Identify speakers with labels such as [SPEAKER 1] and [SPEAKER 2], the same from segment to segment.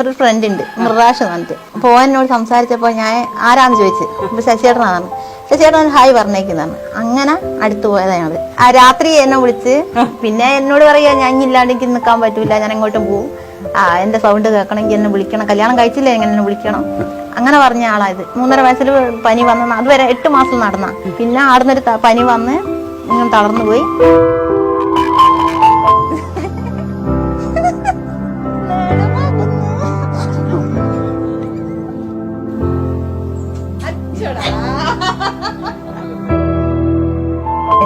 [SPEAKER 1] ഒരു ഫ്രണ്ട് ഉണ്ട് മൃറാഷ് വന്നിട്ട് അപ്പോൾ എന്നോട് സംസാരിച്ചപ്പോൾ ഞാൻ ആരാന്ന് ചോദിച്ചു. അപ്പോൾ ശശിയേട്ടനാണ്. ശശിയേട്ടൻ ഹായ് പറഞ്ഞേക്കുന്നതാണ്. അങ്ങനെ അടുത്ത് പോയത് ഞങ്ങൾ. ആ രാത്രി എന്നെ വിളിച്ച് പിന്നെ എന്നോട് പറയാ ഞാൻ ഇല്ലാണ്ട് എനിക്ക് നിൽക്കാൻ പറ്റൂല, ഞാൻ എങ്ങോട്ടും പോവും, എന്റെ സൗണ്ട് കേൾക്കണമെങ്കിൽ എന്നെ വിളിക്കണം, കല്യാണം കഴിച്ചില്ല എങ്ങനെ എന്നെ വിളിക്കണം, അങ്ങനെ പറഞ്ഞ ആളായത്. 3.5 വയസ്സിൽ പനി വന്ന, അതുവരെ 8 മാസം നടന്ന. പിന്നെ ആടുന്നൊരു പനി വന്ന് ഇങ്ങനെ തളർന്നു പോയി.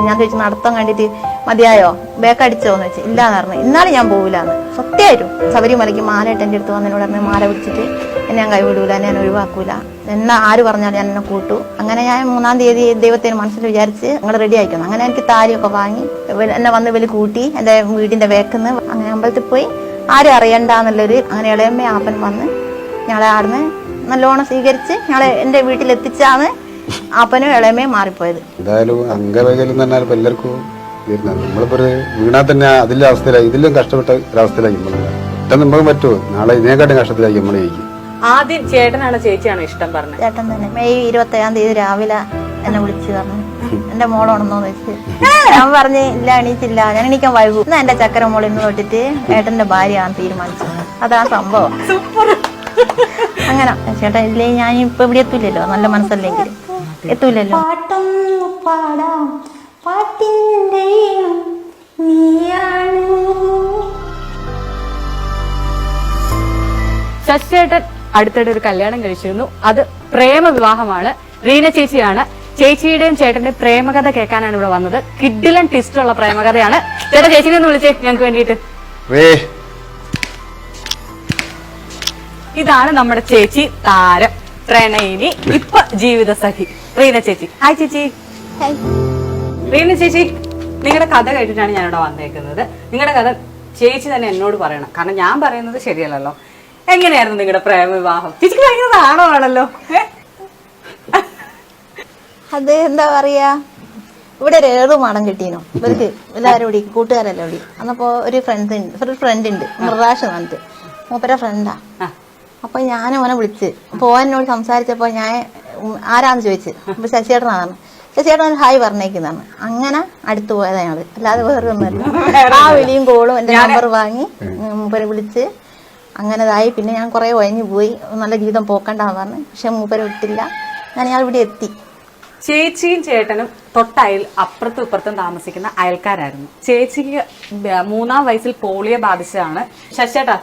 [SPEAKER 1] ഞാൻ ചോദിച്ചു നടത്താൻ കണ്ടിട്ട് മതിയായോ, ബേക്കടിച്ചോന്ന് വെച്ച്. ഇല്ലാന്ന് പറഞ്ഞു. ഇന്നാലും ഞാൻ പോവില്ലാന്ന് സത്യമായിട്ടും. ശബരിമലയ്ക്ക് മാലയിട്ട് എൻ്റെ അടുത്ത് വന്നതിനോട് പറഞ്ഞു മാല പിടിച്ചിട്ട് എന്നെ ഞാൻ കൈവിടൂല, ഞാൻ ഒഴിവാക്കൂല, എന്നെ ആര് പറഞ്ഞാലും ഞാൻ എന്നെ കൂട്ടു. അങ്ങനെ ഞാൻ 3-ാം തീയതി ദൈവത്തിന് മനസ്സിൽ വിചാരിച്ച് നിങ്ങൾ റെഡി ആയിക്കണം. അങ്ങനെ എനിക്ക് താലിയൊക്കെ വാങ്ങി എന്നെ വന്ന് വലിയ കൂട്ടി എൻ്റെ വീടിന്റെ വേക്കുന്ന് അങ്ങനെ അമ്പലത്തിൽ പോയി ആരും അറിയണ്ടെന്നുള്ളൊരു. അങ്ങനെ ഇളയമ്മ ആപ്പൻ വന്ന് ഞങ്ങളെ ആടുന്ന് നല്ലോണം സ്വീകരിച്ച് ഞങ്ങളെ എൻ്റെ വീട്ടിലെത്തിച്ചാണ് അപ്പനും ഇളയമേ മാറിപ്പോയത്.
[SPEAKER 2] എന്തായാലും അംഗവൈകല്യം എന്ന് പറഞ്ഞാൽ എല്ലാവർക്കും വരുന്നത്. നമ്മളിപ്പോ വീണാ തന്നെ അതിന്റെ അവസ്ഥയിലായി, ഇതിലും കഷ്ടപ്പെട്ട ഒരവസ്ഥയിലായി നമുക്ക് പറ്റുമോ? നാളെ ഇതിനെക്കാട്ടും കഷ്ടത്തിലായി നമ്മൾ ജയിക്കും.
[SPEAKER 3] ആദ്യം ചേട്ടനാണോ ചേച്ചിയാണോ ഇഷ്ടം പറഞ്ഞത്?
[SPEAKER 1] ചേട്ടൻ തന്നെ. മെയ് 21-ാം തീയതി രാവിലെ എന്നെ വിളിച്ച് പറഞ്ഞു എന്റെ മോളാണെന്നോന്ന് വെച്ച്. ഞാൻ പറഞ്ഞ് ഇല്ല, എണീച്ചില്ല, ഞാൻ എണീക്കാൻ വൈകു. എന്നാ എന്റെ ചക്കര മോൾ ഇന്ന് തൊട്ടിട്ട് ഏട്ടന്റെ ഭാര്യയാണ് തീരുമാനിച്ചത്. അതാ സംഭവം. അങ്ങനെ ചേട്ടൻ ഇല്ലേ ഞാൻ ഇപ്പൊ ഇവിടെ എത്തൂലല്ലോ, നല്ല മനസ്സല്ലെങ്കിൽ എത്തൂലല്ലോ. പാട്ടും പാടാം പാട്ടിന്റെ നീയാണ്.
[SPEAKER 3] ശശിയേട്ടൻ അടുത്തിടെ ഒരു കല്യാണം കഴിച്ചിരുന്നു. അത് പ്രേമ വിവാഹമാണ്. റീന ചേച്ചിയാണ്. ചേച്ചിയുടെയും ചേട്ടന്റെയും പ്രേമകഥ കേൾക്കാനാണ് ഇവിടെ വന്നത്. കിഡിലൻ ട്വിസ്റ്റുള്ള പ്രേമകഥയാണ്. ചേട്ടാ ചേച്ചിനെ ഒന്ന് വിളിച്ചേ ഞങ്ങൾക്ക് വേണ്ടിയിട്ട്. ഇതാണ് നമ്മുടെ ചേച്ചി താരം, പ്രണയിനി, ഇപ്പൊ ജീവിത സഖി റീന ചേച്ചി. ഹായ് ചേച്ചി. റീന ചേച്ചി, നിങ്ങളുടെ കഥ കേട്ടിട്ടാണ് ഞാനിവിടെ വന്നേക്കുന്നത്. നിങ്ങളുടെ കഥ ചേച്ചി തന്നെ എന്നോട് പറയണം, കാരണം ഞാൻ പറയുന്നത് ശരിയല്ലല്ലോ. എങ്ങനെയായിരുന്നു നിങ്ങളുടെ പ്രേമ വിവാഹം? ചേച്ചിക്ക് ഭയങ്കര നാണമാണല്ലോ.
[SPEAKER 1] അത് എന്താ പറയാ, ഇവിടെ ഒരു 7 മാടം കിട്ടീനോ ഇവർക്ക് എല്ലാവരും കൂടി, കൂട്ടുകാരെല്ലാം കൂടി. അന്നപ്പോ ഒരു ഫ്രണ്ട് ഉണ്ട് മൃറാഷ് വന്നിട്ട്, മൂപ്പര ഫ്രണ്ടാ. അപ്പൊ ഞാൻ അവനെ വിളിച്ച് എന്നോട് സംസാരിച്ചപ്പോ ഞാൻ ആരാന്ന് ചോദിച്ചു. അപ്പൊ ശശിയേട്ടനാണ്. ശശിയേട്ടൻ ഹായ് പറഞ്ഞേക്കുന്നതാണ്. അങ്ങനെ അടുത്ത് പോയത് ഞങ്ങള്, അല്ലാതെ വേറെ ഒന്നുമല്ല. ആ വിളിയും കോളും എന്റെ നമ്പർ വാങ്ങി മൂപ്പരെ വിളിച്ച് അങ്ങനെതായി. പിന്നെ ഞാൻ കുറെ ഒഴഞ്ഞു പോയി, നല്ല ജീവിതം പോക്കണ്ടാന്ന് പറഞ്ഞു. പക്ഷെ മൂപ്പരെ വിട്ടില്ല. ഞാൻ ഇവിടെ എത്തി.
[SPEAKER 3] ചേച്ചിയും ചേട്ടനും അപ്പുറത്തും ഇപ്പുറത്തും താമസിക്കുന്ന അയൽക്കാരായിരുന്നു. ചേച്ചിക്ക് 3-ാം വയസ്സിൽ പോളിയോ ബാധിച്ചതാണ്. ശശിയേട്ടാ,